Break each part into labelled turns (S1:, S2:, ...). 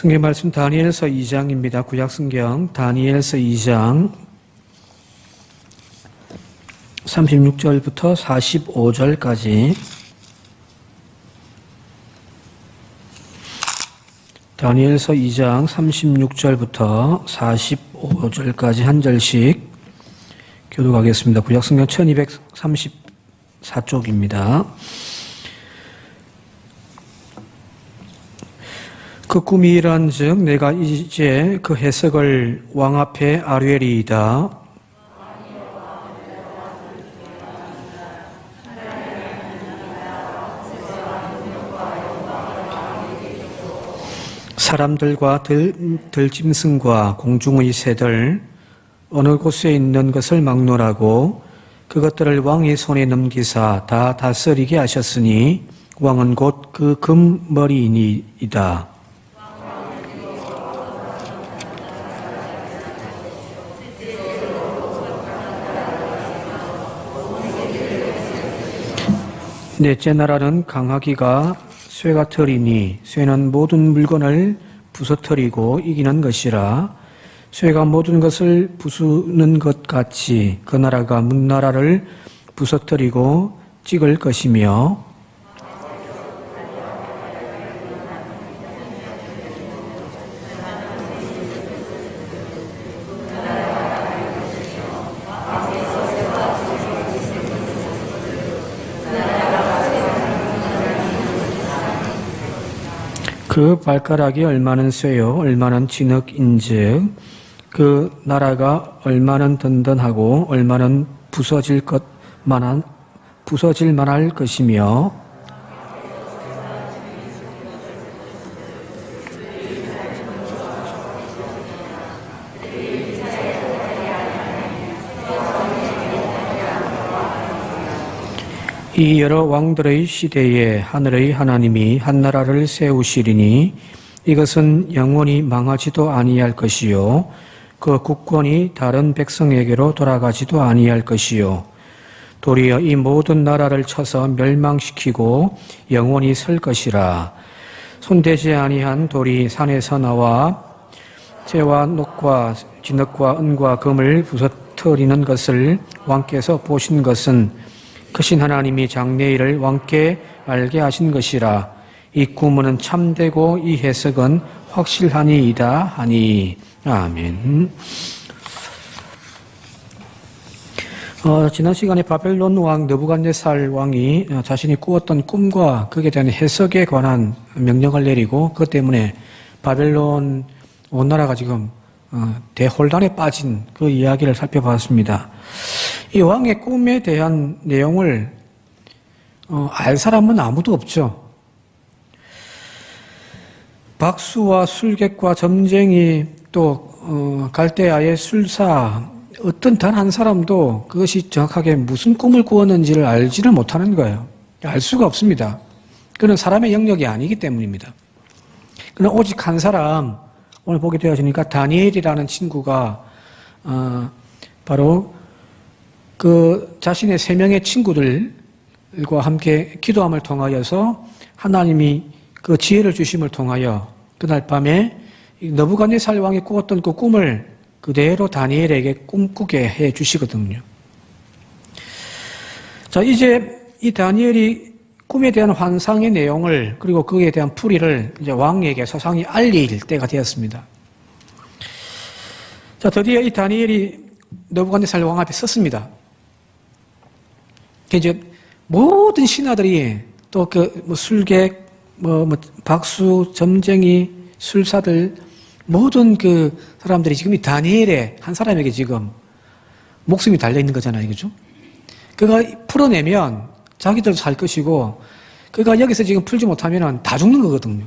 S1: 성경 말씀 다니엘서 2장입니다. 구약성경 다니엘서 2장 36절부터 45절까지 다니엘서 2장 36절부터 45절까지 한 절씩 교독하겠습니다. 구약성경 1234쪽입니다. 그 꿈이 이러한즉 내가 이제 그 해석을 왕 앞에 아뢰리이다. 사람들과 들짐승과 공중의 새들 어느 곳에 있는 것을 막론하고 그것들을 왕의 손에 넘기사 다 다스리게 하셨으니 왕은 곧 그 금머리이니이다. 넷째 나라는 강하기가 쇠가 털이니 쇠는 모든 물건을 부서뜨리고 이기는 것이라. 쇠가 모든 것을 부수는 것 같이 그 나라가 문나라를 부서뜨리고 찍을 것이며 그 발가락이 얼마는 쇠요 얼마는 진흙인즉 그 나라가 얼마는 든든하고 얼마는 부서질 만할 것이며 이 여러 왕들의 시대에 하늘의 하나님이 한 나라를 세우시리니 이것은 영원히 망하지도 아니할 것이요 그 국권이 다른 백성에게로 돌아가지도 아니할 것이요 도리어 이 모든 나라를 쳐서 멸망시키고 영원히 설 것이라. 손대지 아니한 돌이 산에서 나와 재와 녹과 진흙과 은과 금을 부서뜨리는 것을 왕께서 보신 것은 크신 하나님이 장래일을 왕께 알게 하신 것이라. 이 꿈은 참되고 이 해석은 확실하니이다 하니. 아멘. 지난 시간에 바벨론 왕 느부갓네살 왕이 자신이 꾸었던 꿈과 그에 대한 해석에 관한 명령을 내리고 그것 때문에 바벨론 온 나라가 지금 대혼란에 빠진 그 이야기를 살펴봤습니다. 이 왕의 꿈에 대한 내용을 알 사람은 아무도 없죠. 박수와 술객과 점쟁이 또 갈대아의 술사 어떤 단 한 사람도 그것이 정확하게 무슨 꿈을 꾸었는지를 알지를 못하는 거예요. 알 수가 없습니다. 그는 사람의 영역이 아니기 때문입니다. 그는 오직 한 사람, 오늘 보게 되어지니까 다니엘이라는 친구가 바로 그 자신의 3명의 친구들과 함께 기도함을 통하여서 하나님이 그 지혜를 주심을 통하여 그날 밤에 느부갓네살 왕이 꾸었던 그 꿈을 그대로 다니엘에게 꿈꾸게 해 주시거든요. 자, 이제 이 다니엘이 꿈에 대한 환상의 내용을 그리고 그에 대한 풀이를 이제 왕에게 소상히 알릴 때가 되었습니다. 자, 드디어 이 다니엘이 느부갓네살 왕 앞에 섰습니다. 이제 모든 신하들이 또 술객, 박수, 점쟁이, 술사들 모든 그 사람들이 지금 이 다니엘의 한 사람에게 지금 목숨이 달려 있는 거잖아요, 그죠? 그가 풀어내면 자기들도 살 것이고, 그가 여기서 지금 풀지 못하면 다 죽는 거거든요.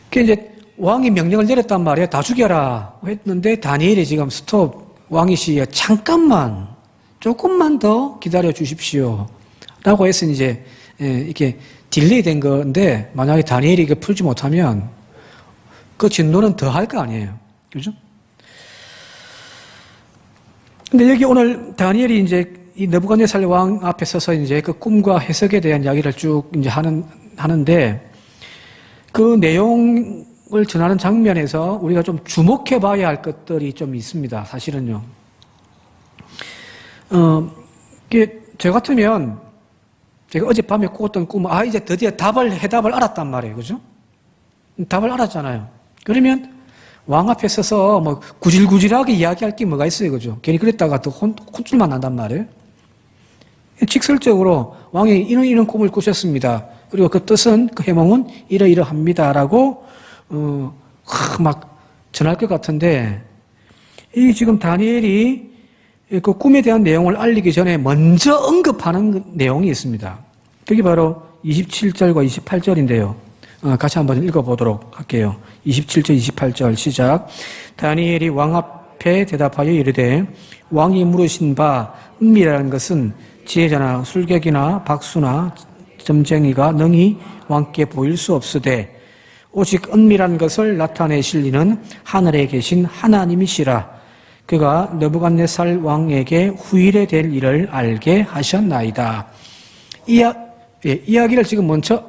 S1: 그 이제 왕이 명령을 내렸단 말이에요. 다 죽여라 했는데 다니엘이 지금 스톱, 왕이시여 잠깐만. 조금만 더 기다려 주십시오. 라고 해서 이제, 이렇게 딜레이 된 건데, 만약에 다니엘이 이거 풀지 못하면, 그 진노는 더 할 거 아니에요. 그죠? 근데 여기 오늘 다니엘이 이제 이 느부갓네살 왕 앞에 서서 이제 그 꿈과 해석에 대한 이야기를 쭉 이제 하는데, 그 내용을 전하는 장면에서 우리가 좀 주목해 봐야 할 것들이 좀 있습니다. 사실은요. 저 같으면 제가 어젯밤에 꾸었던 꿈은 이제 드디어 해답을 알았단 말이에요. 그죠? 답을 알았잖아요. 그러면 왕 앞에 서서 뭐 구질구질하게 이야기할 게 뭐가 있어요. 그죠? 괜히 그랬다가 또 혼쭐만 난단 말이에요. 직설적으로 왕이 이런 꿈을 꾸셨습니다. 그리고 그 뜻은, 그 해몽은 이러이러합니다라고 막 전할 것 같은데, 이 지금 다니엘이 그 꿈에 대한 내용을 알리기 전에 먼저 언급하는 내용이 있습니다. 그게 바로 27절과 28절인데요. 같이 한번 읽어보도록 할게요. 27절, 28절 시작. 다니엘이 왕 앞에 대답하여 이르되, 왕이 물으신 바 은밀이라는 것은 지혜자나 술객이나 박수나 점쟁이가 능히 왕께 보일 수 없으되 오직 은밀한 것을 나타내실 이는 하늘에 계신 하나님이시라. 그가 느부갓네살 왕에게 후일에 될 일을 알게 하셨나이다. 이야기를 지금 먼저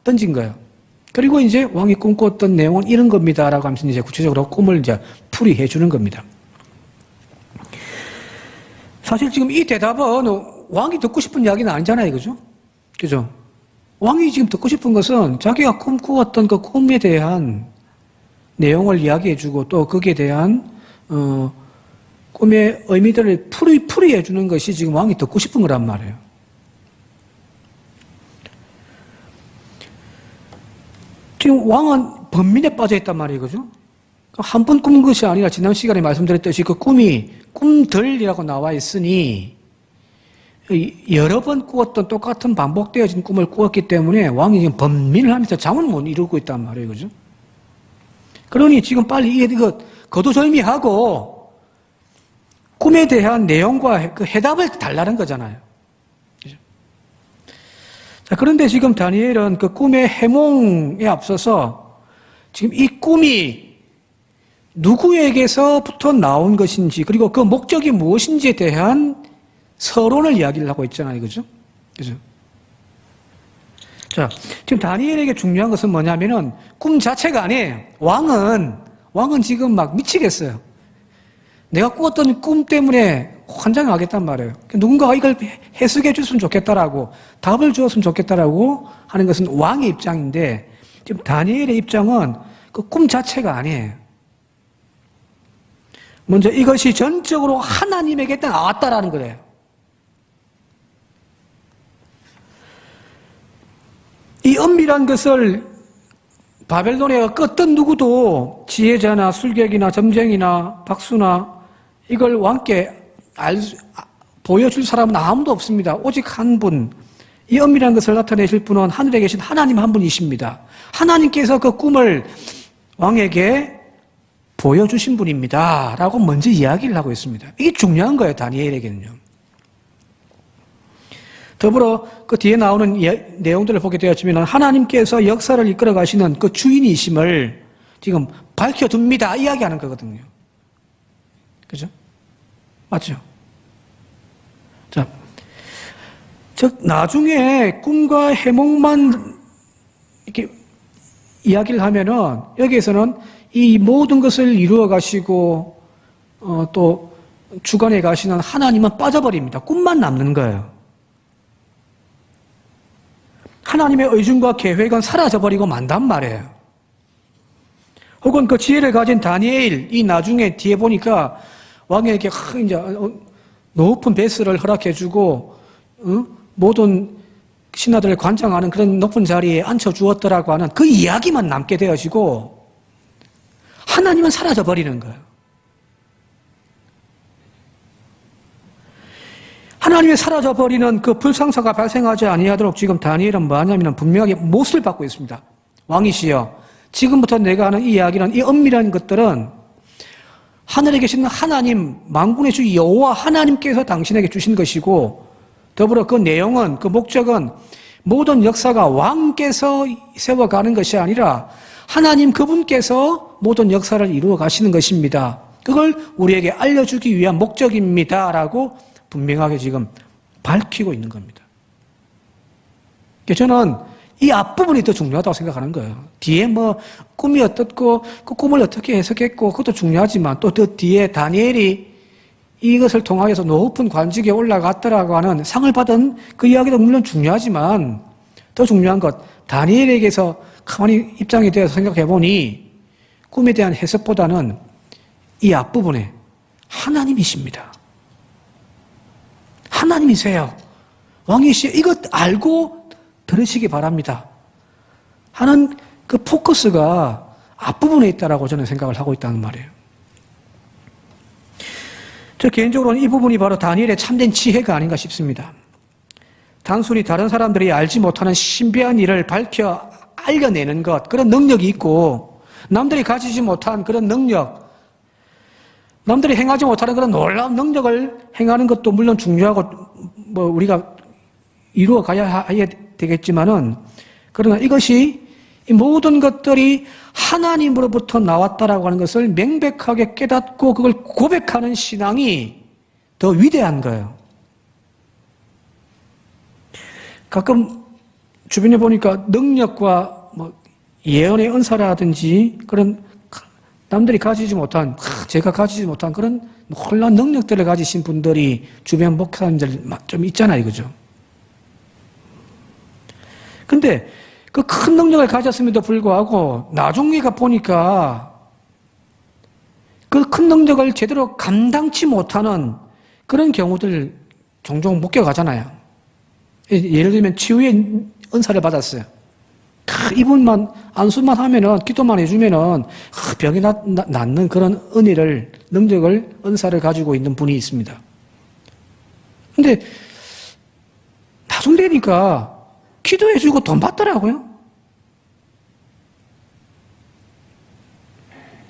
S1: 던진 거예요. 그리고 이제 왕이 꿈꿨던 내용은 이런 겁니다라고 하면서 이제 구체적으로 꿈을 이제 풀이해 주는 겁니다. 사실 지금 이 대답은 왕이 듣고 싶은 이야기는 아니잖아요. 그죠? 그죠? 왕이 지금 듣고 싶은 것은 자기가 꿈꾸었던 그 꿈에 대한 내용을 이야기해 주고 또 거기에 대한 꿈의 의미들을 풀이해 주는 것이 지금 왕이 듣고 싶은 거란 말이에요. 지금 왕은 번민에 빠져 있단 말이에요. 그죠? 한 번 꾼 것이 아니라 지난 시간에 말씀드렸듯이 그 꿈이 꿈들이라고 나와 있으니 여러 번 꾸었던 똑같은 반복되어진 꿈을 꾸었기 때문에 왕이 지금 번민을 하면서 잠을 못 이루고 있단 말이에요. 그죠? 그러니 지금 빨리 이거 거두절미하고 꿈에 대한 내용과 그 해답을 달라는 거잖아요. 그죠? 자, 그런데 지금 다니엘은 그 꿈의 해몽에 앞서서 지금 이 꿈이 누구에게서부터 나온 것인지 그리고 그 목적이 무엇인지에 대한 서론을 이야기를 하고 있잖아요. 그죠? 그죠? 자, 지금 다니엘에게 중요한 것은 뭐냐면은 꿈 자체가 아니에요. 왕은 지금 막 미치겠어요. 내가 꾸었던 꿈 때문에 환장하겠단 말이에요. 누군가가 이걸 해석해 줬으면 좋겠다라고, 답을 주었으면 좋겠다라고 하는 것은 왕의 입장인데, 지금 다니엘의 입장은 그 꿈 자체가 아니에요. 먼저 이것이 전적으로 하나님에게 나왔다라는 거예요. 이 은밀한 것을 바벨론의 어떤 누구도 지혜자나 술객이나 점쟁이나 박수나 이걸 왕께 보여줄 사람은 아무도 없습니다. 오직 한 분, 이 은밀한 것을 나타내실 분은 하늘에 계신 하나님 한 분이십니다. 하나님께서 그 꿈을 왕에게 보여주신 분입니다. 라고 먼저 이야기를 하고 있습니다. 이게 중요한 거예요, 다니엘에게는요. 더불어 그 뒤에 나오는 내용들을 보게 되었지만 하나님께서 역사를 이끌어 가시는 그 주인이심을 지금 밝혀둡니다. 이야기하는 거거든요. 그죠? 맞죠? 자, 즉 나중에 꿈과 해몽만 이렇게 이야기를 하면은 여기에서는 이 모든 것을 이루어 가시고 또 주관해 가시는 하나님은 빠져버립니다. 꿈만 남는 거예요. 하나님의 의중과 계획은 사라져버리고 만단 말이에요. 혹은 그 지혜를 가진 다니엘, 나중에 뒤에 보니까 왕에게 이제 높은 배슬을 허락해주고 모든 신하들을 관장하는 그런 높은 자리에 앉혀주었더라고 하는 그 이야기만 남게 되어지고 하나님은 사라져버리는 거예요. 하나님이 사라져버리는 그 불상사가 발생하지 아니하도록 지금 다니엘은 뭐하냐면 분명하게 못을 받고 있습니다. 왕이시여, 지금부터 내가 하는 이 이야기는, 이 은밀한 것들은 하늘에 계시는 하나님, 만군의 주 여호와 하나님께서 당신에게 주신 것이고, 더불어 그 내용은, 그 목적은 모든 역사가 왕께서 세워가는 것이 아니라 하나님 그분께서 모든 역사를 이루어 가시는 것입니다. 그걸 우리에게 알려주기 위한 목적입니다. 라고 분명하게 지금 밝히고 있는 겁니다. 저는 이 앞부분이 더 중요하다고 생각하는 거예요. 뒤에 뭐 꿈이 어떻고 그 꿈을 어떻게 해석했고 그것도 중요하지만 또 더 뒤에 다니엘이 이것을 통하여서 높은 관직에 올라갔더라고 하는 상을 받은 그 이야기도 물론 중요하지만 더 중요한 것, 다니엘에게서 가만히 입장이 되어서 생각해 보니 꿈에 대한 해석보다는 이 앞부분에 하나님이십니다. 하나님이세요. 왕이시여. 이것 알고 들으시기 바랍니다. 하는 그 포커스가 앞부분에 있다라고 저는 생각을 하고 있다는 말이에요. 저 개인적으로는 이 부분이 바로 다니엘의 참된 지혜가 아닌가 싶습니다. 단순히 다른 사람들이 알지 못하는 신비한 일을 밝혀 알려내는 것, 그런 능력이 있고 남들이 가지지 못한 그런 능력, 남들이 행하지 못하는 그런 놀라운 능력을 행하는 것도 물론 중요하고 뭐 우리가 이루어 가야 되겠지만은 그러나 이것이 이 모든 것들이 하나님으로부터 나왔다라고 하는 것을 명백하게 깨닫고 그걸 고백하는 신앙이 더 위대한 거예요. 가끔 주변에 보니까 능력과 뭐 예언의 은사라든지 그런 남들이 가지지 못한, 제가 가지지 못한 그런 놀라운 능력들을 가지신 분들이 주변 목사님들 좀 있잖아요, 그죠? 근데 그 큰 능력을 가졌음에도 불구하고 나중에 가 보니까 그 큰 능력을 제대로 감당치 못하는 그런 경우들 종종 목격하잖아요. 예를 들면 치유의 은사를 받았어요. 이분만 안수만 하면은 기도만 해주면은 병이 낫는 그런 은혜를 능력을 은사를 가지고 있는 분이 있습니다. 근데 나중 되니까 기도해주고 돈 받더라고요.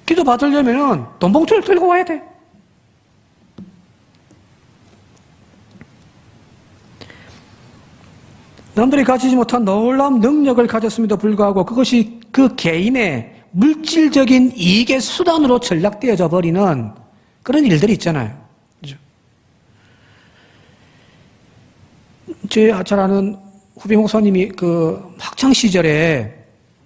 S1: 기도 받으려면은 돈 봉투를 들고 와야 돼. 남들이 가지지 못한 놀라운 능력을 가졌음에도 불구하고 그것이 그 개인의 물질적인 이익의 수단으로 전락되어져 버리는 그런 일들이 있잖아요. 그죠? 제 잘 아는 후배 목사님이 그 학창 시절에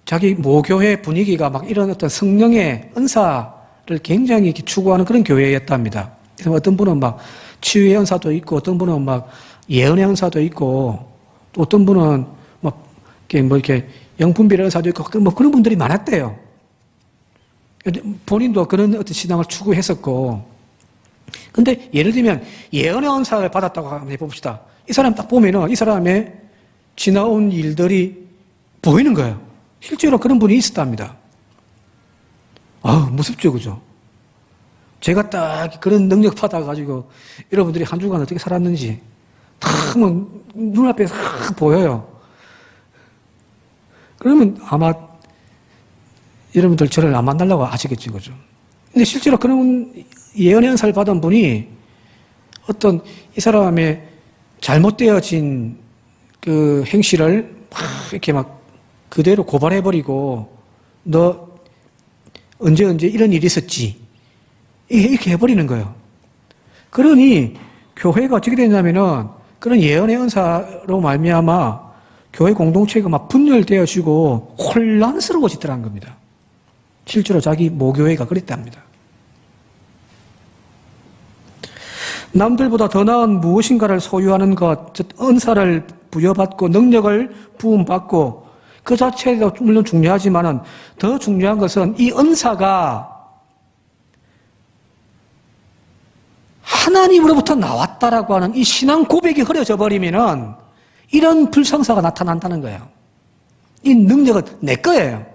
S1: 자기 모교회 분위기가 막 이런 어떤 성령의 은사를 굉장히 추구하는 그런 교회였답니다. 그래서 어떤 분은 막 치유의 은사도 있고 어떤 분은 막 예언의 은사도 있고 또 어떤 분은 이렇게 영분별 은사도 있고 뭐 그런 분들이 많았대요. 본인도 그런 어떤 신앙을 추구했었고. 근데 예를 들면 예언의 은사를 받았다고 한번 해봅시다. 이 사람 딱 보면은 이 사람의 지나온 일들이 보이는 거예요. 실제로 그런 분이 있었답니다. 무섭죠, 그죠? 제가 딱 그런 능력 받아가지고 여러분들이 한 주간 어떻게 살았는지 다 눈앞에 싹 보여요. 그러면 아마 여러분들 저를 안 만나려고 아시겠지, 그죠? 근데 실제로 그런 예언의 은사를 받은 분이 어떤 이 사람의 잘못되어진 그 행실을 막 이렇게 막 그대로 고발해버리고 너 언제 이런 일이 있었지 이렇게 해버리는 거예요. 그러니 교회가 어떻게 되냐면은 그런 예언의 은사로 말미암아 교회 공동체가 막 분열되어지고 혼란스러워지더라는 겁니다. 실제로 자기 모교회가 그랬답니다. 남들보다 더 나은 무엇인가를 소유하는 것, 즉 은사를 부여받고 능력을 부음받고 그 자체도 물론 중요하지만은 더 중요한 것은 이 은사가 하나님으로부터 나왔다라고 하는 이 신앙 고백이 흐려져 버리면은 이런 불성사가 나타난다는 거예요. 이 능력은 내 거예요.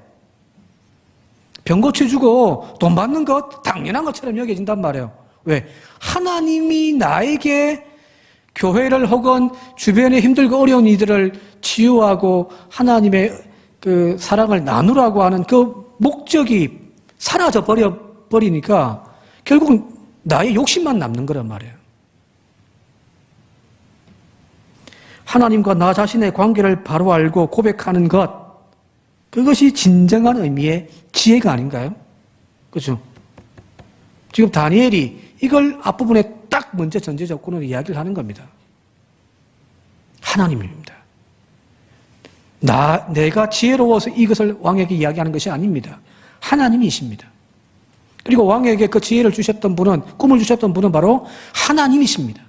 S1: 병 고쳐주고 돈 받는 것 당연한 것처럼 여겨진단 말이에요. 왜? 하나님이 나에게 교회를 혹은 주변에 힘들고 어려운 이들을 치유하고 하나님의 그 사랑을 나누라고 하는 그 목적이 사라져 버리니까 결국은 나의 욕심만 남는 거란 말이에요. 하나님과 나 자신의 관계를 바로 알고 고백하는 것, 그것이 진정한 의미의 지혜가 아닌가요? 그렇죠? 지금 다니엘이 이걸 앞부분에 딱 먼저 전제적으로 이야기를 하는 겁니다. 하나님입니다. 내가 지혜로워서 이것을 왕에게 이야기하는 것이 아닙니다. 하나님이십니다. 그리고 왕에게 그 지혜를 주셨던 분은, 꿈을 주셨던 분은 바로 하나님이십니다.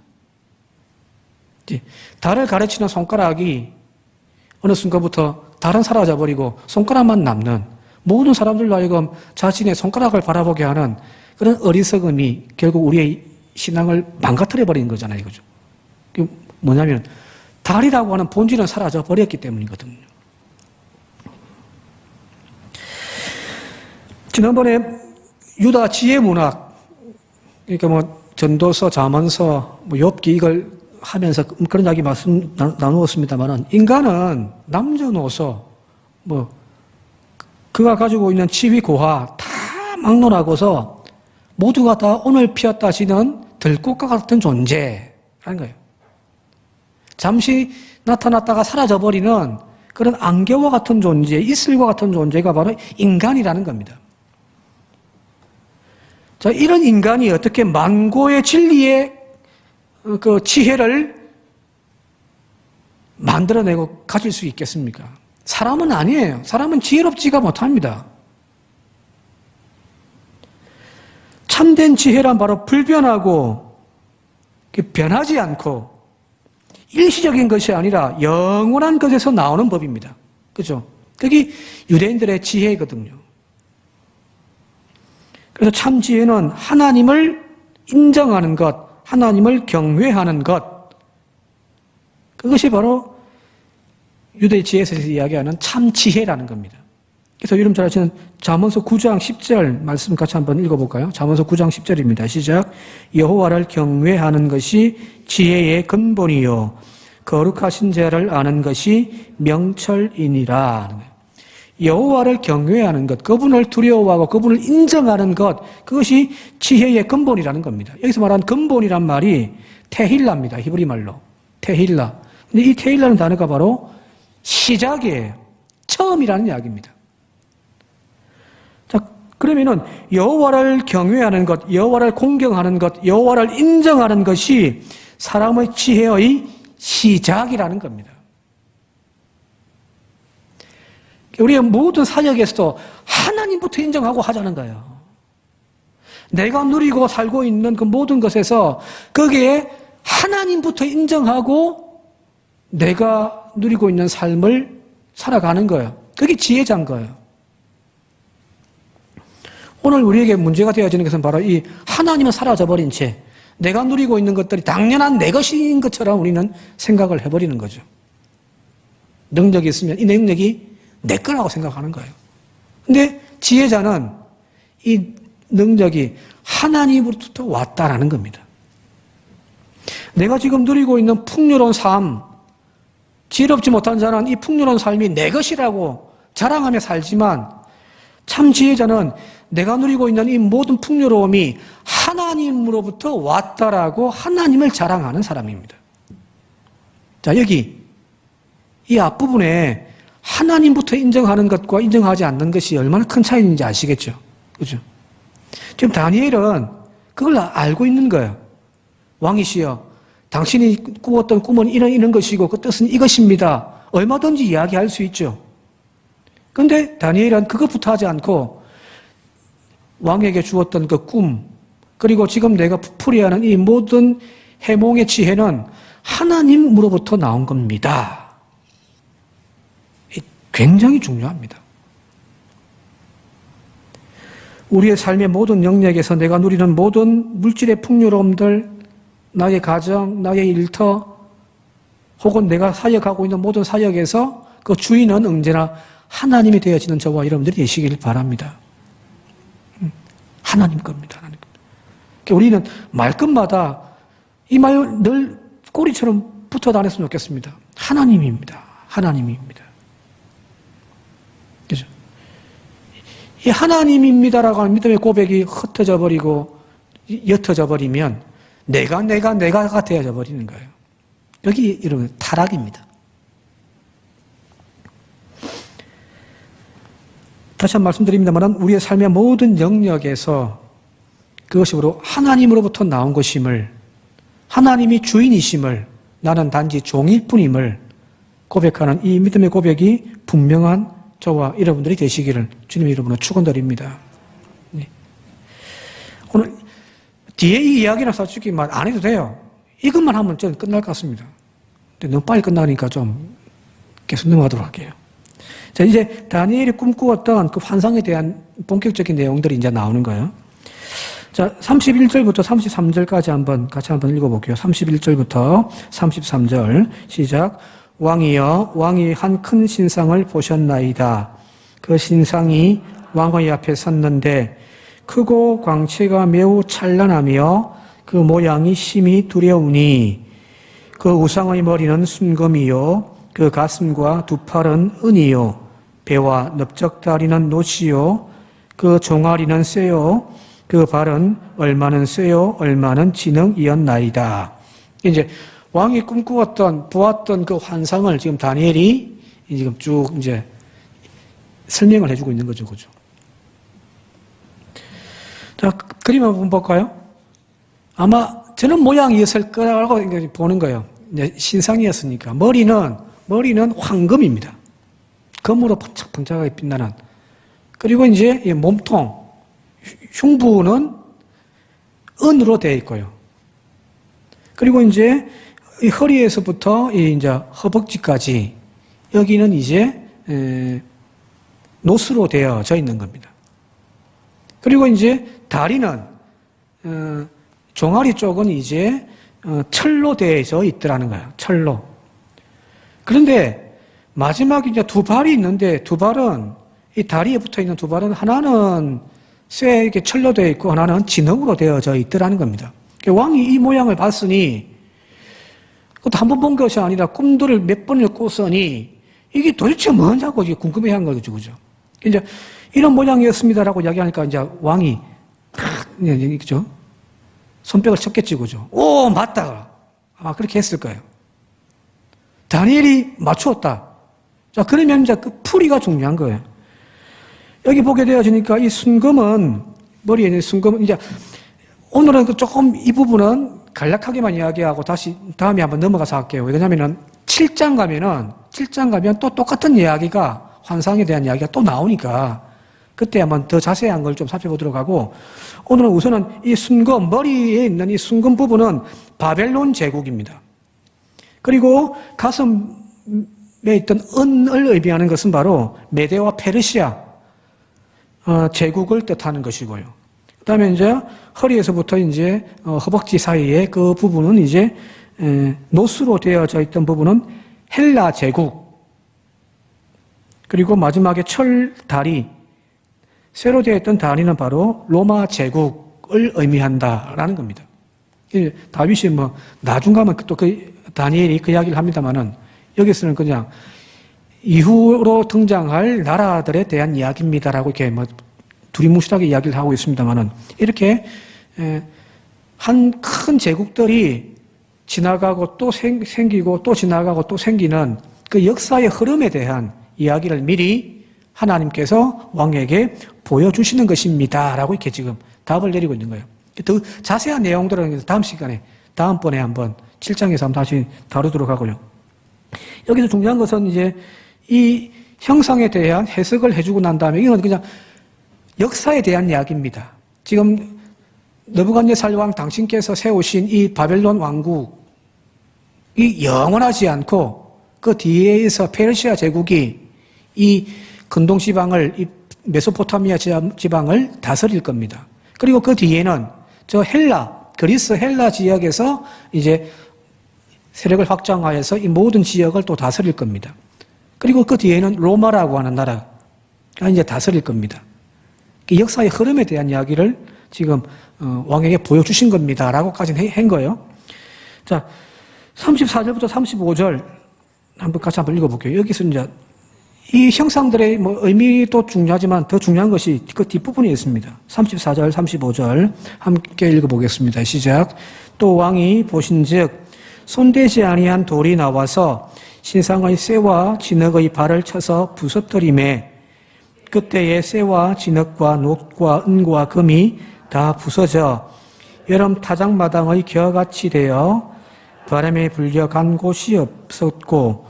S1: 달을 가르치는 손가락이 어느 순간부터 달은 사라져버리고 손가락만 남는, 모든 사람들로 하여금 자신의 손가락을 바라보게 하는 그런 어리석음이 결국 우리의 신앙을 망가뜨려버리는 거잖아요. 그죠? 그게 뭐냐면 달이라고 하는 본질은 사라져버렸기 때문이거든요. 지난번에 유다 지혜 문학, 그러니까 뭐 전도서, 잠언서, 뭐 욥기 이걸 하면서 그런 이야기 말씀 나누었습니다만은, 인간은 남녀노소 뭐 그가 가지고 있는 치위 고하 다 막론하고서 모두가 다 오늘 피었다 지는 들꽃과 같은 존재라는 거예요. 잠시 나타났다가 사라져버리는 그런 안개와 같은 존재, 이슬과 같은 존재가 바로 인간이라는 겁니다. 자, 이런 인간이 어떻게 만고의 진리의 그 지혜를 만들어내고 가질 수 있겠습니까? 사람은 아니에요. 사람은 지혜롭지가 못합니다. 참된 지혜란 바로 불변하고 변하지 않고 일시적인 것이 아니라 영원한 것에서 나오는 법입니다. 그죠? 그게 유대인들의 지혜거든요. 그래서 참 지혜는 하나님을 인정하는 것, 하나님을 경외하는 것, 그것이 바로 유대 지혜에서 이야기하는 참 지혜라는 겁니다. 그래서 여러분 잘 아시는 잠언서 9장 10절 말씀 같이 한번 읽어볼까요? 잠언서 9장 10절입니다. 시작. 여호와를 경외하는 것이 지혜의 근본이요 거룩하신 자를 아는 것이 명철이니라. 여호와를 경외하는 것, 그분을 두려워하고 그분을 인정하는 것, 그것이 지혜의 근본이라는 겁니다. 여기서 말하는 근본이란 말이 테힐라입니다. 히브리 말로 테힐라. 근데 이 테힐라는 단어가 바로 시작이에요. 처음이라는 이야기입니다. 자, 그러면은 여호와를 경외하는 것, 여호와를 공경하는 것, 여호와를 인정하는 것이 사람의 지혜의 시작이라는 겁니다. 우리의 모든 사역에서도 하나님부터 인정하고 하자는 거예요. 내가 누리고 살고 있는 그 모든 것에서 거기에 하나님부터 인정하고 내가 누리고 있는 삶을 살아가는 거예요. 그게 지혜자인 거예요. 오늘 우리에게 문제가 되어지는 것은 바로 이 하나님은 사라져버린 채 내가 누리고 있는 것들이 당연한 내 것인 것처럼 우리는 생각을 해버리는 거죠. 능력이 있으면 이 능력이 내 거라고 생각하는 거예요. 근데 지혜자는 이 능력이 하나님으로부터 왔다라는 겁니다. 내가 지금 누리고 있는 풍요로운 삶, 지혜롭지 못한 자는 이 풍요로운 삶이 내 것이라고 자랑하며 살지만 참 지혜자는 내가 누리고 있는 이 모든 풍요로움이 하나님으로부터 왔다라고 하나님을 자랑하는 사람입니다. 자, 여기 이 앞부분에 하나님부터 인정하는 것과 인정하지 않는 것이 얼마나 큰 차이인지 아시겠죠? 그죠? 지금 다니엘은 그걸 알고 있는 거예요. 왕이시여, 당신이 꾸었던 꿈은 이런 것이고 그 뜻은 이것입니다. 얼마든지 이야기할 수 있죠. 그런데 다니엘은 그것부터 하지 않고 왕에게 주었던 그 꿈, 그리고 지금 내가 풀이하는 이 모든 해몽의 지혜는 하나님으로부터 나온 겁니다. 굉장히 중요합니다. 우리의 삶의 모든 영역에서 내가 누리는 모든 물질의 풍요로움들, 나의 가정, 나의 일터, 혹은 내가 사역하고 있는 모든 사역에서 그 주인은 언제나 하나님이 되어지는 저와 여러분들이 되시길 바랍니다. 하나님 겁니다. 하나님. 우리는 말끝마다 이 말 늘 꼬리처럼 붙어 다녔으면 좋겠습니다. 하나님입니다. 하나님입니다. 그죠? 이 하나님입니다라고 하는 믿음의 고백이 흩어져 버리고 옅어져 버리면 내가 되어져 버리는 거예요. 여기 여러분 타락입니다. 다시 한번 말씀드립니다만 우리의 삶의 모든 영역에서 그것이 바로 하나님으로부터 나온 것임을, 하나님이 주인이심을, 나는 단지 종일 뿐임을 고백하는 이 믿음의 고백이 분명한 저와 여러분들이 되시기를 주님의 이름으로 축원드립니다. 네. 오늘 뒤에 이 이야기는 솔직히 말 안 해도 돼요. 이것만 하면 저는 끝날 것 같습니다. 근데 너무 빨리 끝나니까 좀 계속 넘어가도록 할게요. 자, 이제 다니엘이 꿈꾸었던 그 환상에 대한 본격적인 내용들이 이제 나오는 거예요. 자, 31절부터 33절까지 같이 한번 읽어볼게요. 31절부터 33절 시작. 왕이여, 왕이 한 큰 신상을 보셨나이다. 그 신상이 왕의 앞에 섰는데 크고 광채가 매우 찬란하며 그 모양이 심히 두려우니 그 우상의 머리는 순금이요 그 가슴과 두 팔은 은이요 배와 넓적다리는 노시요 그 종아리는 쇠요 그 발은 얼마는 쇠요 얼마는 진흙이었나이다. 이제 왕이 꿈꾸었던 보았던 그 환상을 지금 다니엘이 지금 쭉 이제 설명을 해주고 있는 거죠, 그죠? 자, 그림 한번 볼까요? 아마 저런 모양이었을 거라고 보는 거예요. 이제 신상이었으니까. 머리는 황금입니다. 금으로 번쩍번쩍하게 빛나는. 그리고 이제 몸통, 흉부는 은으로 되어 있고요. 그리고 이제 이 허리에서부터 이제 허벅지까지 여기는 이제 노스로 되어져 있는 겁니다. 그리고 이제 다리는 종아리 쪽은 이제 철로 되어져 있더라는 거예요. 철로. 그런데 마지막에 이제 두 발이 있는데 두 발은 이 다리에 붙어 있는 두 발은 하나는 쇠에게 철로 되어 있고 하나는 진흙으로 되어져 있더라는 겁니다. 왕이 이 모양을 봤으니 그것도 한 번 본 것이 아니라 꿈들을 몇 번을 꿨으니 이게 도대체 뭐냐고 궁금해한 거죠, 그죠? 이제 이런 모양이었습니다라고 이야기하니까 이제 왕이 그죠? 손뼉을 쳤겠지, 그죠? 오, 맞다. 아마 그렇게 했을 거예요. 다니엘이 맞추었다. 자, 그러면 이제 그 풀이가 중요한 거예요. 여기 보게 되어지니까 이 순금은, 머리에 있는 순금은 이제 오늘은 조금 이 부분은 간략하게만 이야기하고 다시 다음에 한번 넘어가서 할게요. 왜냐면은 7장 가면 또 똑같은 이야기가 환상에 대한 이야기가 또 나오니까 그때 한번 더 자세한 걸 좀 살펴보도록 하고 오늘은 우선은 이 순금, 머리에 있는 이 순금 부분은 바벨론 제국입니다. 그리고 가슴에 있던 은을 의미하는 것은 바로 메데와 페르시아 제국을 뜻하는 것이고요. 그 다음에 이제 허리에서부터 이제 허벅지 사이에 그 부분은 이제 노스로 되어져 있던 부분은 헬라 제국. 그리고 마지막에 철 다리, 쇠로 되어 있던 다리는 바로 로마 제국을 의미한다라는 겁니다. 다윗이 뭐 나중 가면 또 다니엘이 그 이야기를 합니다만은 여기서는 그냥 이후로 등장할 나라들에 대한 이야기입니다라고 이렇게 뭐 두리뭉실하게 이야기를 하고 있습니다만은 이렇게 한 큰 제국들이 지나가고 또 생기고 또 지나가고 또 생기는 그 역사의 흐름에 대한 이야기를 미리 하나님께서 왕에게 보여주시는 것입니다. 라고 이렇게 지금 답을 내리고 있는 거예요. 더 자세한 내용들은 다음 시간에, 다음번에 한번 7장에서 한번 다시 다루도록 하고요. 여기서 중요한 것은 이제 이 형상에 대한 해석을 해주고 난 다음에 이건 그냥 역사에 대한 이야기입니다. 지금 느부갓네살 왕 당신께서 세우신 이 바벨론 왕국이 영원하지 않고 그 뒤에서 페르시아 제국이 이 근동 지방을, 이 메소포타미아 지방을 다스릴 겁니다. 그리고 그 뒤에는 저 그리스 헬라 지역에서 이제 세력을 확장하여서 이 모든 지역을 또 다스릴 겁니다. 그리고 그 뒤에는 로마라고 하는 나라가 이제 다스릴 겁니다. 역사의 흐름에 대한 이야기를 지금 왕에게 보여주신 겁니다. 라고까지는 한 거예요. 자, 34절부터 35절 같이 한번 읽어볼게요. 여기서 이제 이 형상들의 뭐 의미도 중요하지만 더 중요한 것이 그 뒷부분에 있습니다. 34절, 35절 함께 읽어보겠습니다. 시작. 또 왕이 보신즉 손대지 아니한 돌이 나와서 신상의 쇠와 진흙의 발을 쳐서 부서뜨리매 그때에 쇠와 진흙과 놋과 은과 금이 다 부서져 여름 타작마당의 겨같이 되어 바람에 불려 간 곳이 없었고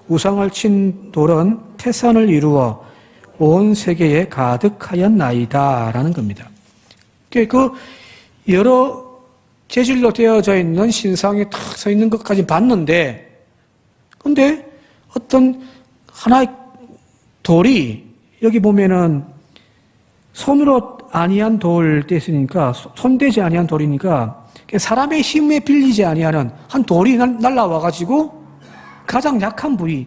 S1: 우상을 친 돌은 태산을 이루어 온 세계에 가득하였나이다 라는 겁니다. 그 여러 재질로 되어져 있는 신상이 탁 서 있는 것까지 봤는데, 근데 어떤 하나의 돌이, 여기 보면은 손으로 아니한 돌 됐으니까, 손대지 아니한 돌이니까 사람의 힘에 빌리지 아니하는 한 돌이 날라와가지고 가장 약한 부위,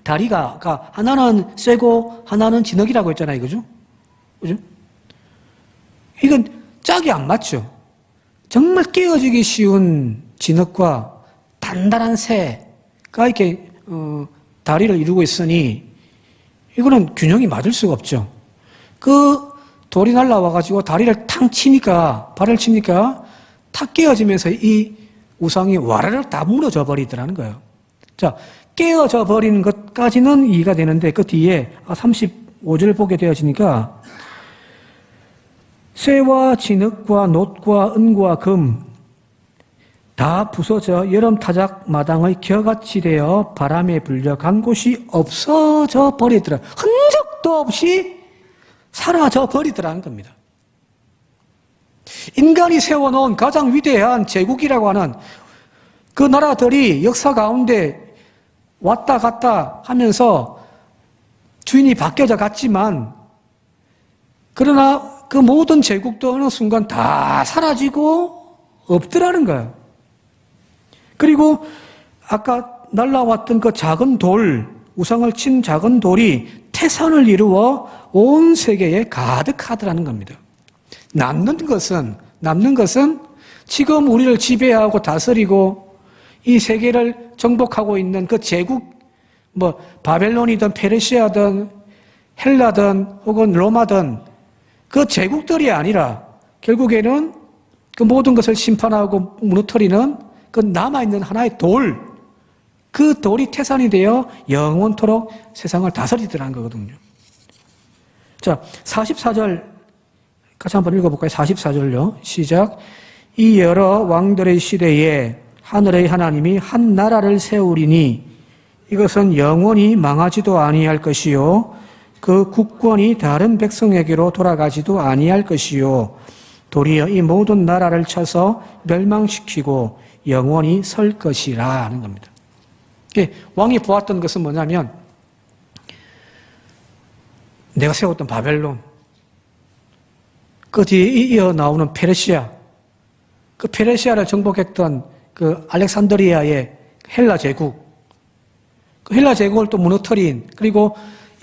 S1: 다리가 하나는 쇠고 하나는 진흙이라고 했잖아요. 그죠? 이건 짝이 안 맞죠? 정말 깨어지기 쉬운 진흙과 단단한 쇠가 이렇게 다리를 이루고 있으니 이거는 균형이 맞을 수가 없죠. 그 돌이 날라와가지고 다리를 탕 치니까, 발을 치니까 탁 깨어지면서 이 우상이 와르르 다 무너져 버리더라는 거예요. 자, 깨어져 버리는 것까지는 이해가 되는데 그 뒤에 35절 보게 되어지니까 쇠와 진흙과 놋과 은과 금 다 부서져 여름 타작 마당의 겨같이 되어 바람에 불려 간 곳이 없어져 버리더라. 흔적도 없이 사라져 버리더라는 겁니다. 인간이 세워놓은 가장 위대한 제국이라고 하는 그 나라들이 역사 가운데 왔다 갔다 하면서 주인이 바뀌어져 갔지만, 그러나 그 모든 제국도 어느 순간 다 사라지고 없더라는 거예요. 그리고 아까 날라왔던 그 작은 돌, 우상을 친 작은 돌이 태산을 이루어 온 세계에 가득하더라는 겁니다. 남는 것은 지금 우리를 지배하고 다스리고 이 세계를 정복하고 있는 그 제국, 바벨론이든 페르시아든 헬라든 혹은 로마든 그 제국들이 아니라 결국에는 그 모든 것을 심판하고 무너뜨리는 그 남아있는 하나의 돌, 그 돌이 태산이 되어 영원토록 세상을 다스리더라는 거거든요. 자, 44절 같이 한번 읽어볼까요? 44절요. 시작. 이 여러 왕들의 시대에 하늘의 하나님이 한 나라를 세우리니 이것은 영원히 망하지도 아니할 것이요 그 국권이 다른 백성에게로 돌아가지도 아니할 것이요 도리어 이 모든 나라를 쳐서 멸망시키고 영원히 설 것이라 하는 겁니다. 왕이 보았던 것은 뭐냐면 내가 세웠던 바벨론, 그 뒤에 이어 나오는 페르시아, 그 페르시아를 정복했던 그 알렉산드리아의 헬라 제국, 그 헬라 제국을 또 무너뜨린, 그리고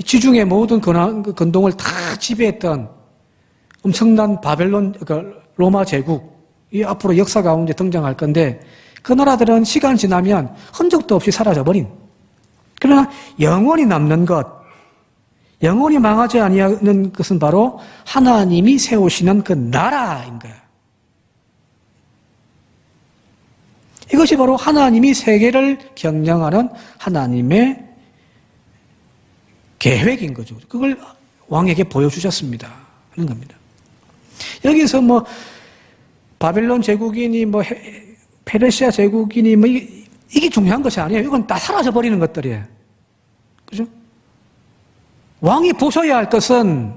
S1: 지중해 모든 근동을 다 지배했던 엄청난 바벨론, 그 로마 제국, 이 앞으로 역사 가운데 등장할 건데 그 나라들은 시간 지나면 흔적도 없이 사라져버린, 그러나 영원히 남는 것, 영원히 망하지 아니하는 것은 바로 하나님이 세우시는 그 나라인 거예요. 이것이 바로 하나님이 세계를 경영하는 하나님의 계획인 거죠. 그걸 왕에게 보여주셨습니다 하는 겁니다. 여기서 바벨론 제국이니 페르시아 제국이니 이게 중요한 것이 아니에요. 이건 다 사라져 버리는 것들이에요. 그죠? 왕이 보셔야 할 것은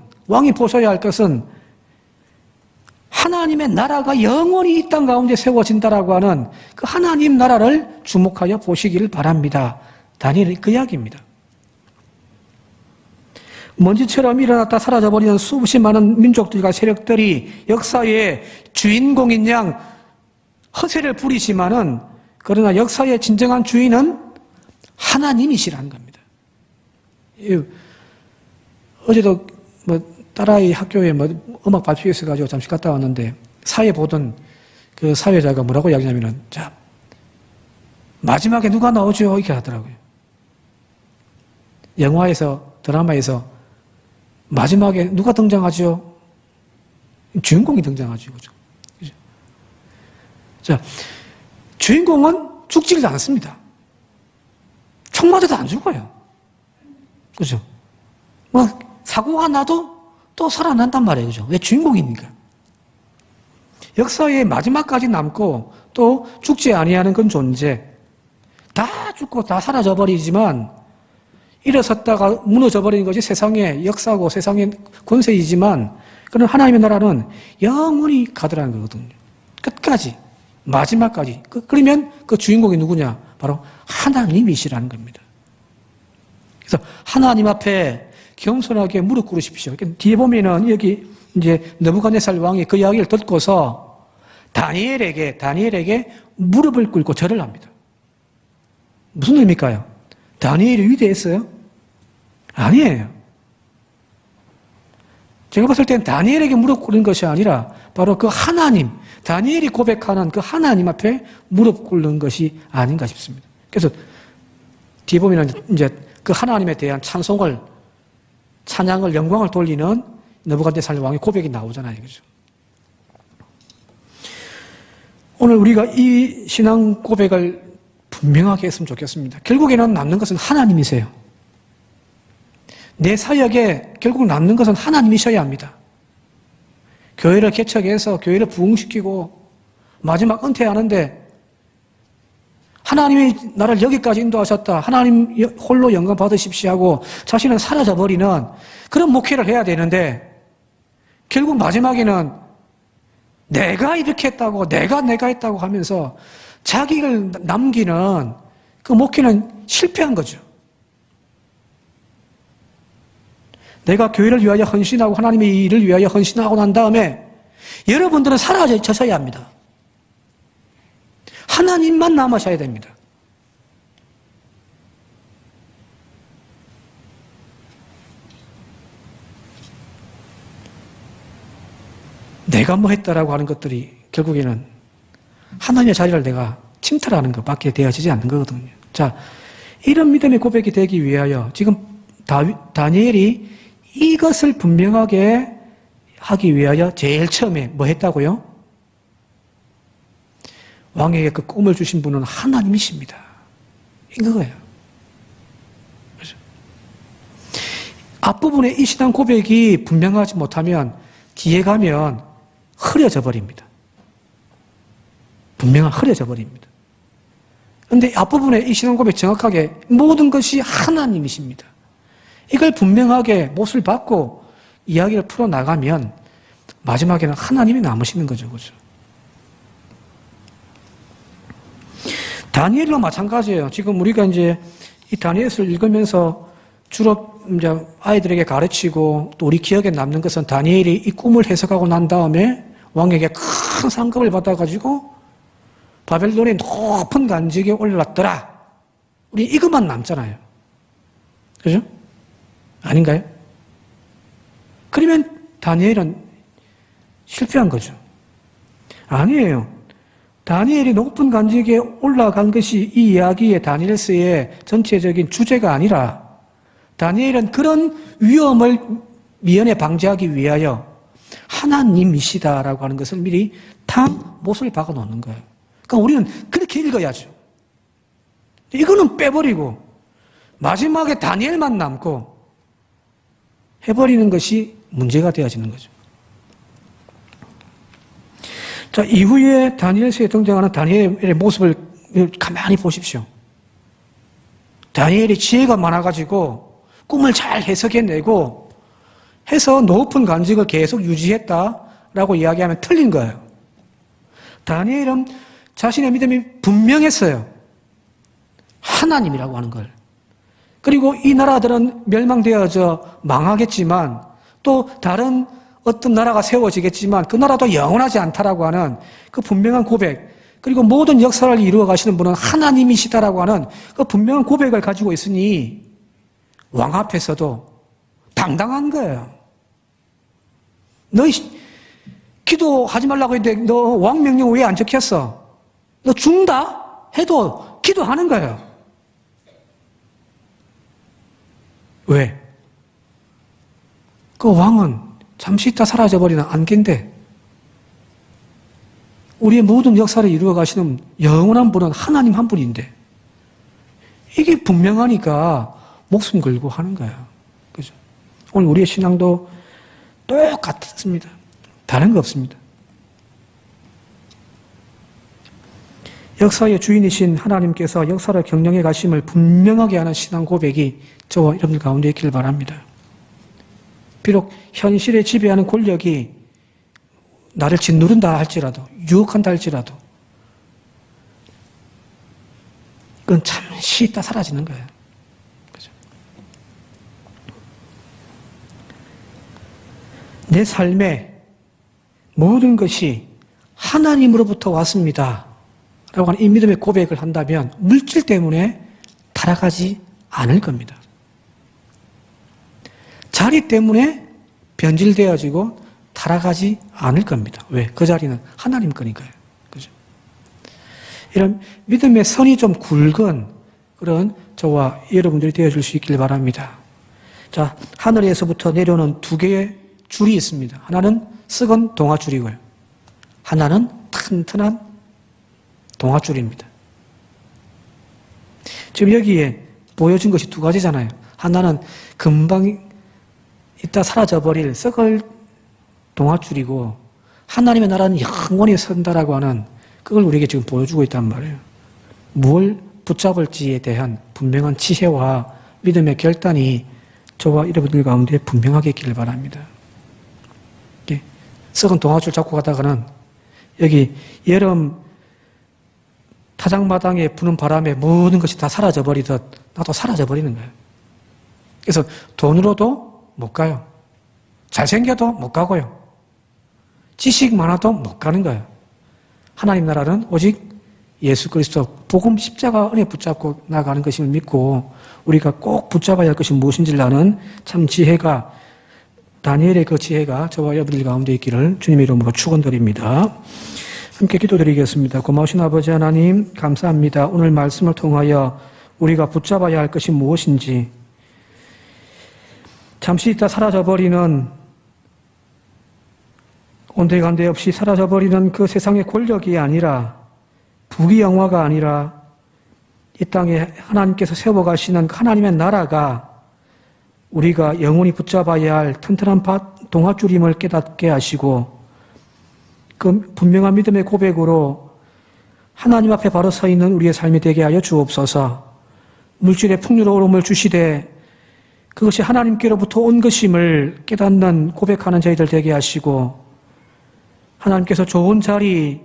S1: 하나님의 나라가 영원히 이 땅 가운데 세워진다라고 하는 그 하나님 나라를 주목하여 보시기를 바랍니다. 다니엘의 그 이야기입니다. 먼지처럼 일어났다 사라져버리는 수없이 많은 민족들과 세력들이 역사의 주인공인 양 허세를 부리지만은, 그러나 역사의 진정한 주인은 하나님이시라는 겁니다. 어제도 딸아이 학교에 음악 발표회 있어가지고 잠시 갔다 왔는데 사회 보던 그 사회자가 뭐라고 이야기하냐면은, 자, 마지막에 누가 나오죠? 이렇게 하더라고요. 영화에서, 드라마에서 마지막에 누가 등장하죠? 주인공이 등장하죠. 그죠? 자, 주인공은 죽지를 않습니다. 총 맞아도 안 죽어요. 그죠? 사고가 나도 또 살아난단 말이에요. 그죠? 왜? 주인공이니까. 역사의 마지막까지 남고 또 죽지 아니하는 그 존재, 다 죽고 다 사라져 버리지만 일어섰다가 무너져 버리는 것이 세상의 역사고 세상의 권세이지만 그런 하나님의 나라는 영원히 가더라는 거거든요. 끝까지 마지막까지. 그러면 그 주인공이 누구냐? 바로 하나님이시라는 겁니다. 그래서 하나님 앞에 겸손하게 무릎 꿇으십시오. 뒤에 보면은 여기 이제 느부갓네살 왕이 그 이야기를 듣고서 다니엘에게 무릎을 꿇고 절을 합니다. 무슨 의미일까요? 다니엘이 위대했어요? 아니에요. 제가 봤을 땐 다니엘에게 무릎 꿇는 것이 아니라 바로 그 하나님, 다니엘이 고백하는 그 하나님 앞에 무릎 꿇는 것이 아닌가 싶습니다. 그래서 뒤에 보면 이제 그 하나님에 대한 찬양을, 영광을 돌리는 느부갓네살 왕의 고백이 나오잖아요. 그죠? 오늘 우리가 이 신앙 고백을 분명하게 했으면 좋겠습니다. 결국에는 남는 것은 하나님이세요. 내 사역에 결국 남는 것은 하나님이셔야 합니다. 교회를 개척해서 교회를 부흥시키고 마지막 은퇴하는데 하나님이 나를 여기까지 인도하셨다. 하나님 홀로 영광 받으십시오 하고 자신은 사라져버리는 그런 목회를 해야 되는데 결국 마지막에는 내가 이렇게 했다고 내가 했다고 하면서 자기를 남기는 그 목회는 실패한 거죠. 내가 교회를 위하여 헌신하고 하나님의 일을 위하여 헌신하고 난 다음에 여러분들은 사라져야 합니다. 하나님만 남으셔야 됩니다. 내가 뭐 했다라고 하는 것들이 결국에는 하나님의 자리를 내가 침탈하는 것밖에 되어지지 않는 거거든요. 자, 이런 믿음의 고백이 되기 위하여 지금 다니엘이 이것을 분명하게 하기 위하여 제일 처음에 뭐 했다고요? 왕에게 그 꿈을 주신 분은 하나님이십니다. 이거예요. 그렇죠? 앞부분에 이 신앙 고백이 분명하지 못하면 뒤에 가면 흐려져 버립니다. 분명한 흐려져 버립니다. 그런데 앞부분에 이 신앙 고백 정확하게 모든 것이 하나님이십니다. 이걸 분명하게 못을 받고 이야기를 풀어나가면 마지막에는 하나님이 남으시는 거죠. 그죠? 다니엘도 마찬가지예요. 지금 우리가 이제 이 다니엘을 읽으면서 주로 이제 아이들에게 가르치고 또 우리 기억에 남는 것은 다니엘이 이 꿈을 해석하고 난 다음에 왕에게 큰 상급을 받아가지고 바벨론의 높은 관직에 올랐더라. 우리 이것만 남잖아요. 그죠? 아닌가요? 그러면 다니엘은 실패한 거죠. 아니에요. 다니엘이 높은 관직에 올라간 것이 이 이야기의 다니엘서의 전체적인 주제가 아니라 다니엘은 그런 위험을 미연에 방지하기 위하여 하나님이시다라고 하는 것을 미리 다 못을 박아 놓는 거예요. 그러니까 우리는 그렇게 읽어야죠. 이거는 빼버리고 마지막에 다니엘만 남고 해버리는 것이 문제가 되어지는 거죠. 자, 이후에 다니엘서에 등장하는 다니엘의 모습을 가만히 보십시오. 다니엘이 지혜가 많아가지고 꿈을 잘 해석해내고 해서 높은 관직을 계속 유지했다라고 이야기하면 틀린 거예요. 다니엘은 자신의 믿음이 분명했어요. 하나님이라고 하는 걸. 그리고 이 나라들은 멸망되어져 망하겠지만 또 다른 어떤 나라가 세워지겠지만 그 나라도 영원하지 않다라고 하는 그 분명한 고백, 그리고 모든 역사를 이루어 가시는 분은 하나님이시다라고 하는 그 분명한 고백을 가지고 있으니 왕 앞에서도 당당한 거예요. 너 기도하지 말라고 했는데 너 왕 명령 왜 안 지켰어? 너 죽는다? 해도 기도하는 거예요. 왜? 그 왕은 잠시 있다 사라져버리는 안개인데 우리의 모든 역사를 이루어 가시는 영원한 분은 하나님 한 분인데 이게 분명하니까 목숨 걸고 하는 거예요. 그죠? 오늘 우리의 신앙도 똑같습니다. 다른 거 없습니다. 역사의 주인이신 하나님께서 역사를 경영해 가심을 분명하게 하는 신앙 고백이 저와 여러분들 가운데 있길 바랍니다. 비록 현실에 지배하는 권력이 나를 짓누른다 할지라도, 유혹한다 할지라도 그건 잠시 있다 사라지는 거예요. 그죠? 내 삶에 모든 것이 하나님으로부터 왔습니다 라고 하는 이 믿음의 고백을 한다면 물질 때문에 타락하지 않을 겁니다. 자리 때문에 변질되어지고 타락하지 않을 겁니다. 왜? 그 자리는 하나님 거니까요. 그죠? 이런 믿음의 선이 좀 굵은 그런 저와 여러분들이 되어줄 수 있길 바랍니다. 자, 하늘에서부터 내려오는 두 개의 줄이 있습니다. 하나는 썩은 동아줄이고요. 하나는 튼튼한 동아줄입니다. 지금 여기에 보여준 것이 두 가지잖아요. 하나는 금방 이따 사라져버릴 썩을 동아줄이고 하나님의 나라는 영원히 선다라고 하는 그걸 우리에게 지금 보여주고 있단 말이에요. 뭘 붙잡을지에 대한 분명한 지혜와 믿음의 결단이 저와 여러분들 가운데 분명하게 있기를 바랍니다. 썩은 동아줄 잡고 가다가는 여기 여름 타작마당에 부는 바람에 모든 것이 다 사라져버리듯 나도 사라져버리는 거예요. 그래서 돈으로도 못 가요. 잘생겨도 못 가고요. 지식 많아도 못 가는 거예요. 하나님 나라는 오직 예수 그리스도 복음 십자가 은혜 붙잡고 나가는 것임을 믿고 우리가 꼭 붙잡아야 할 것이 무엇인지를 아는 참 지혜가 다니엘의 그 지혜가 저와 여러분들 가운데 있기를 주님의 이름으로 축원드립니다. 함께 기도드리겠습니다. 고마우신 아버지 하나님 감사합니다. 오늘 말씀을 통하여 우리가 붙잡아야 할 것이 무엇인지 잠시 있다 사라져버리는 온데간데 없이 사라져버리는 그 세상의 권력이 아니라 부귀영화가 아니라 이 땅에 하나님께서 세워가시는 하나님의 나라가 우리가 영원히 붙잡아야 할 튼튼한 동아줄임을 깨닫게 하시고 그 분명한 믿음의 고백으로 하나님 앞에 바로 서 있는 우리의 삶이 되게 하여 주옵소서. 물질의 풍요로움을 주시되 그것이 하나님께로부터 온 것임을 깨닫는 고백하는 저희들 되게 하시고 하나님께서 좋은 자리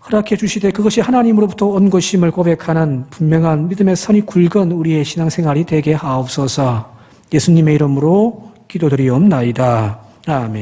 S1: 허락해 주시되 그것이 하나님으로부터 온 것임을 고백하는 분명한 믿음의 선이 굵은 우리의 신앙생활이 되게 하옵소서. 예수님의 이름으로 기도드리옵나이다. 아멘.